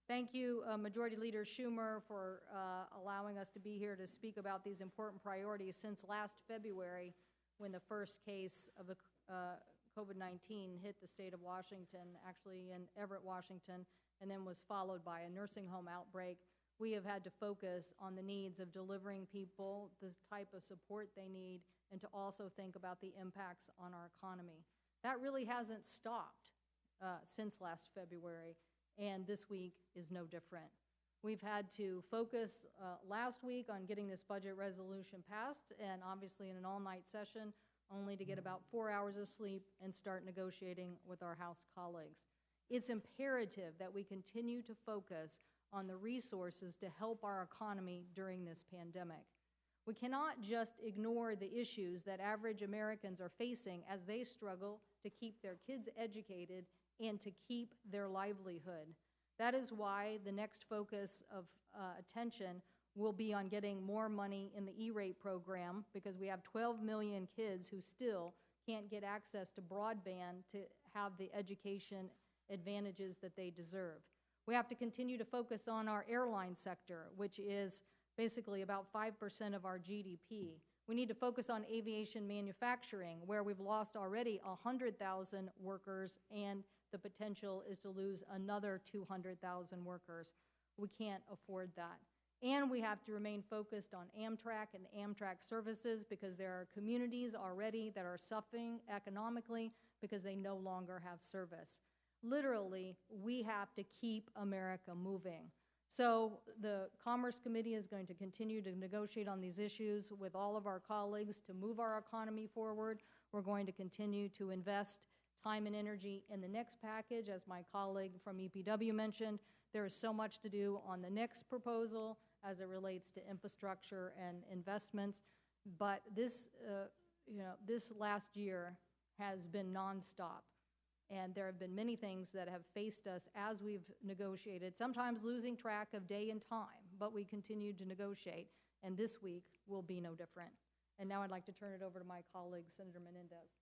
Thank you, Majority Leader Schumer, for allowing us to be here to speak about these important priorities. Since last February, when the first case of the COVID-19 hit the state of Washington, actually in Everett, Washington, and then was followed by a nursing home outbreak, we have had to focus on the needs of delivering people the type of support they need, and to also think about the impacts on our economy. That really hasn't stopped since last February, and this week is no different. We've had to focus last week on getting this budget resolution passed, and obviously in an all-night session, only to get about 4 hours of sleep and start negotiating with our House colleagues. It's imperative that we continue to focus on the resources to help our economy during this pandemic. We cannot just ignore the issues that average Americans are facing as they struggle to keep their kids educated and to keep their livelihood. That is why the next focus of attention will be on getting more money in the E-rate program, because we have 12 million kids who still can't get access to broadband to have the education advantages that they deserve. We have to continue to focus on our airline sector, which is basically about 5% of our GDP. We need to focus on aviation manufacturing, where we've lost already 100,000 workers, and the potential is to lose another 200,000 workers. We can't afford that. And we have to remain focused on Amtrak and Amtrak services, because there are communities already that are suffering economically because they no longer have service. Literally, we have to keep America moving. So the Commerce Committee is going to continue to negotiate on these issues with all of our colleagues to move our economy forward. We're going to continue to invest time and energy in the next package. As my colleague from EPW mentioned, there is so much to do on the next proposal as it relates to infrastructure and investments. But this last year has been nonstop. And there have been many things that have faced us as we've negotiated, sometimes losing track of day and time, but we continue to negotiate, and this week will be no different. And now I'd like to turn it over to my colleague, Senator Menendez.